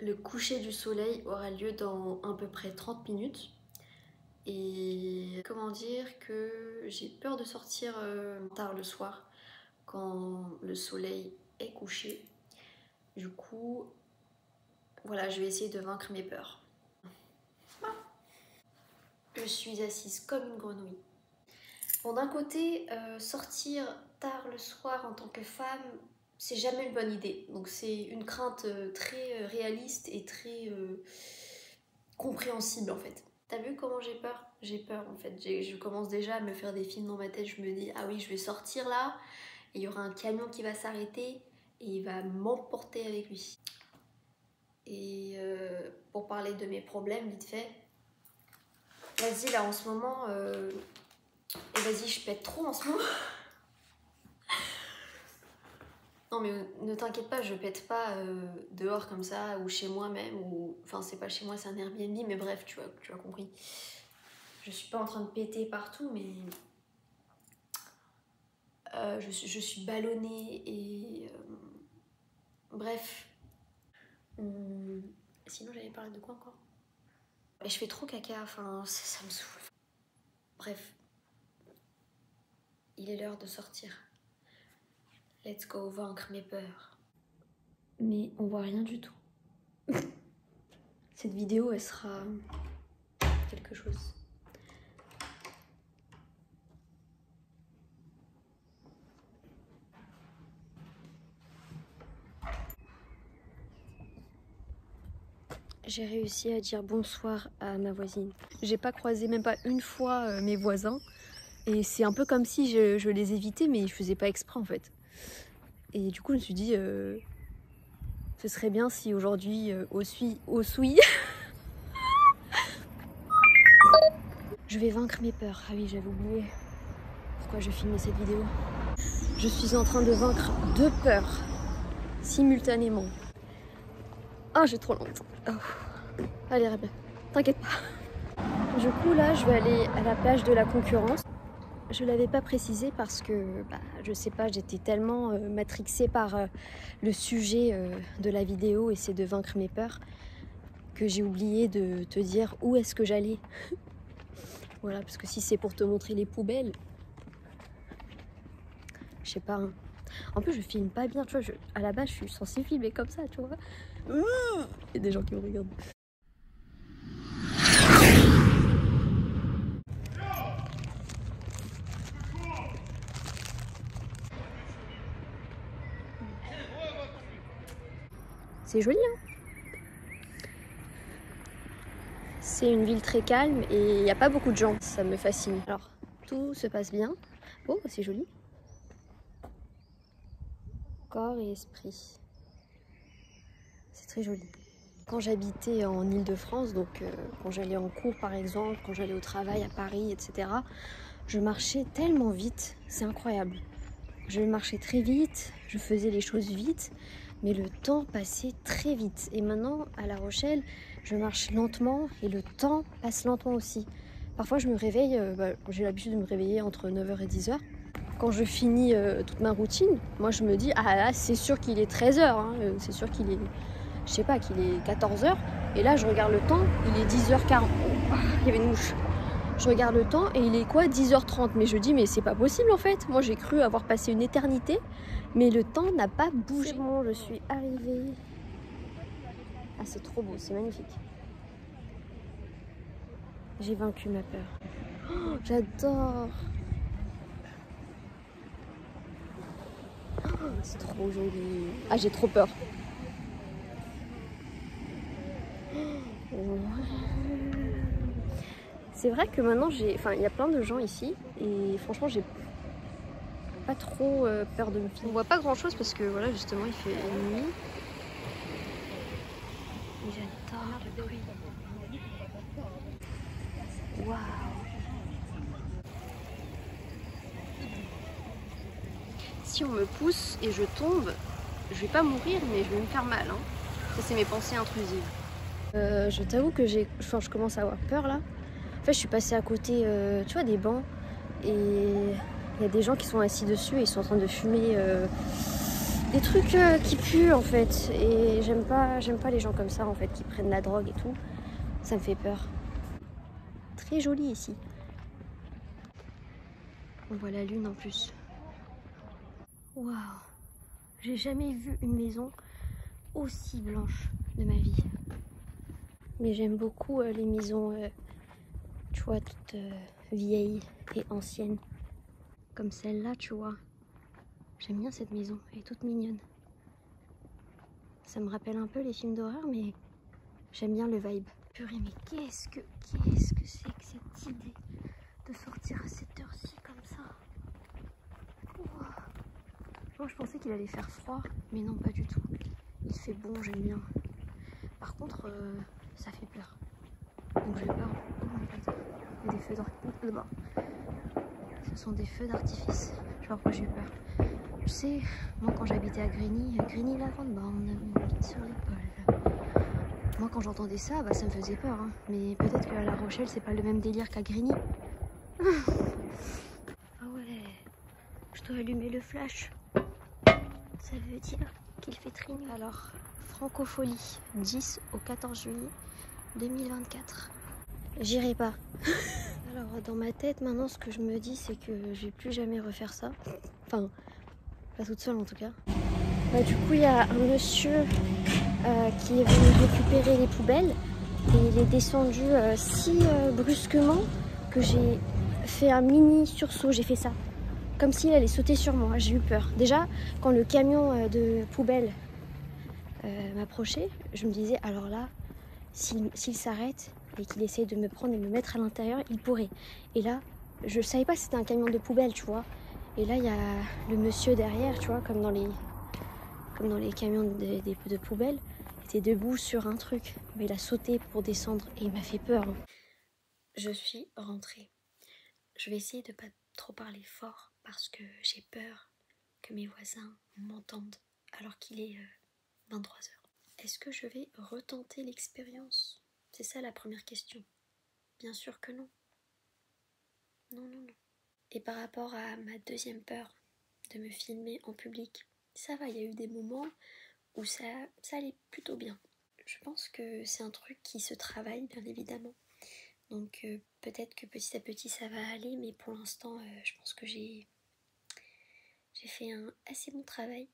Le coucher du soleil aura lieu dans à peu près 30 minutes. Et comment dire que j'ai peur de sortir tard le soir quand le soleil est couché. Du coup, voilà, je vais essayer de vaincre mes peurs. Je suis assise comme une grenouille. Bon, d'un côté, sortir tard le soir en tant que femme, c'est jamais une bonne idée. Donc c'est une crainte très réaliste et très compréhensible en fait. T'as vu comment j'ai peur? J'ai peur en fait. Je commence déjà à me faire des films dans ma tête. Je me dis, ah oui, je vais sortir là, et il y aura un camion qui va s'arrêter et il va m'emporter avec lui. Et pour parler de mes problèmes, vite fait, vas-y là en ce moment, et vas-y, je pète trop en ce moment. Non mais ne t'inquiète pas, je pète pas dehors comme ça ou chez moi même, ou enfin c'est pas chez moi, c'est un Airbnb, mais bref, tu as compris. Je suis pas en train de péter partout, mais je suis ballonnée et bref. Sinon j'allais parler de quoi encore? Et je fais trop caca, enfin ça me saoule. Bref, il est l'heure de sortir. Let's go vaincre mes peurs. Mais on voit rien du tout. Cette vidéo, elle sera quelque chose. J'ai réussi à dire bonsoir à ma voisine. J'ai pas croisé même pas une fois mes voisins. Et c'est un peu comme si je les évitais, mais je faisais pas exprès en fait. Et du coup, je me suis dit, ce serait bien si aujourd'hui, au soui, je vais vaincre mes peurs. Ah oui, j'avais oublié pourquoi je filmais cette vidéo. Je suis en train de vaincre 2 peurs simultanément. Ah, j'ai trop honte. Oh. Allez, Rebecca, t'inquiète pas. Du coup, là, je vais aller à la plage de la Concurrence. Je l'avais pas précisé parce que, je sais pas, j'étais tellement matrixée par le sujet de la vidéo et c'est de vaincre mes peurs que j'ai oublié de te dire où est-ce que j'allais. Voilà, parce que si c'est pour te montrer les poubelles, je sais pas. Hein. En plus, je filme pas bien, tu vois. À la base, je suis censée filmer comme ça, tu vois. Il y a des gens qui me regardent. C'est joli, hein? C'est une ville très calme et il n'y a pas beaucoup de gens. Ça me fascine. Alors, tout se passe bien. Oh, c'est joli. Corps et esprit. C'est très joli. Quand j'habitais en Île-de-France, donc quand j'allais en cours par exemple, quand j'allais au travail à Paris, etc., je marchais tellement vite, c'est incroyable. Je marchais très vite, je faisais les choses vite, mais le temps passait très vite. Et maintenant, à La Rochelle, je marche lentement et le temps passe lentement aussi. Parfois, je me réveille, j'ai l'habitude de me réveiller entre 9h et 10h. Quand je finis toute ma routine, moi je me dis, ah là, c'est sûr qu'il est 13h, hein, c'est sûr qu'il est... Je sais pas, qu'il est 14h, et là je regarde le temps, il est 10h40. Oh, il y avait une mouche. Je regarde le temps et il est quoi, 10h30. Mais je dis, mais c'est pas possible en fait. Moi j'ai cru avoir passé une éternité, mais le temps n'a pas bougé. Bon, je suis arrivée. Ah, c'est trop beau, c'est magnifique. J'ai vaincu ma peur. Oh, j'adore. Oh, c'est trop joli. Ah, j'ai trop peur. C'est vrai que maintenant il y a plein de gens ici et franchement j'ai pas trop peur de me filmer. On voit pas grand chose parce que voilà, justement il fait nuit. Mais j'adore le bruit. Waouh. Si on me pousse et je tombe, je vais pas mourir mais je vais me faire mal. Hein. Ça c'est mes pensées intrusives. Je t'avoue que je commence à avoir peur là. En fait, je suis passée à côté, tu vois, des bancs et il y a des gens qui sont assis dessus et ils sont en train de fumer des trucs qui puent en fait. Et j'aime pas les gens comme ça en fait, qui prennent la drogue et tout. Ça me fait peur. Très joli ici. On voit la lune en plus. Waouh! J'ai jamais vu une maison aussi blanche de ma vie. Mais j'aime beaucoup les maisons, tu vois, toutes vieilles et anciennes. Comme celle-là, tu vois. J'aime bien cette maison, elle est toute mignonne. Ça me rappelle un peu les films d'horreur, mais j'aime bien le vibe. Purée, mais qu'est-ce que c'est que cette idée de sortir à cette heure-ci comme ça? Wow. Moi, je pensais qu'il allait faire froid, mais non, pas du tout. Il fait bon, j'aime bien. Par contre, ça fait peur. Donc j'ai peur. Oh my god. Il y a des feux d'artifice. Ce sont des feux d'artifice. Je sais pas pourquoi j'ai peur. Tu sais, moi quand j'habitais à Grigny, la grande borne, sur l'épaule. Moi quand j'entendais ça, bah ça me faisait peur. Hein. Mais peut-être qu'à La Rochelle, c'est pas le même délire qu'à Grigny. Ah ouais, je dois allumer le flash. Ça veut dire qu'il fait très nuit. Alors, Francofolie, 10 au 14 juillet 2024. J'irai pas. Alors, dans ma tête, maintenant, ce que je me dis, c'est que je vais plus jamais refaire ça. Enfin, pas toute seule en tout cas. Bah, du coup, il y a un monsieur qui est venu récupérer les poubelles. Et il est descendu si brusquement que j'ai fait un mini sursaut. J'ai fait ça. Comme s'il allait sauter sur moi. J'ai eu peur. Déjà, quand le camion de poubelle m'approchait, je me disais, alors là, s'il s'arrête et qu'il essaye de me prendre et me mettre à l'intérieur, il pourrait. Et là, je savais pas si c'était un camion de poubelle, tu vois. Et là, il y a le monsieur derrière, tu vois, comme dans les camions de poubelle, il était debout sur un truc. Mais il a sauté pour descendre et il m'a fait peur. Hein. Je suis rentrée. Je vais essayer de pas trop parler fort parce que j'ai peur que mes voisins m'entendent alors qu'il est 23 h. Est-ce que je vais retenter l'expérience? C'est ça la première question. Bien sûr que non. Non. Et par rapport à ma deuxième peur de me filmer en public, ça va, il y a eu des moments où ça allait plutôt bien. Je pense que c'est un truc qui se travaille, bien évidemment. Donc peut-être que petit à petit ça va aller, mais pour l'instant, je pense que j'ai fait un assez bon travail.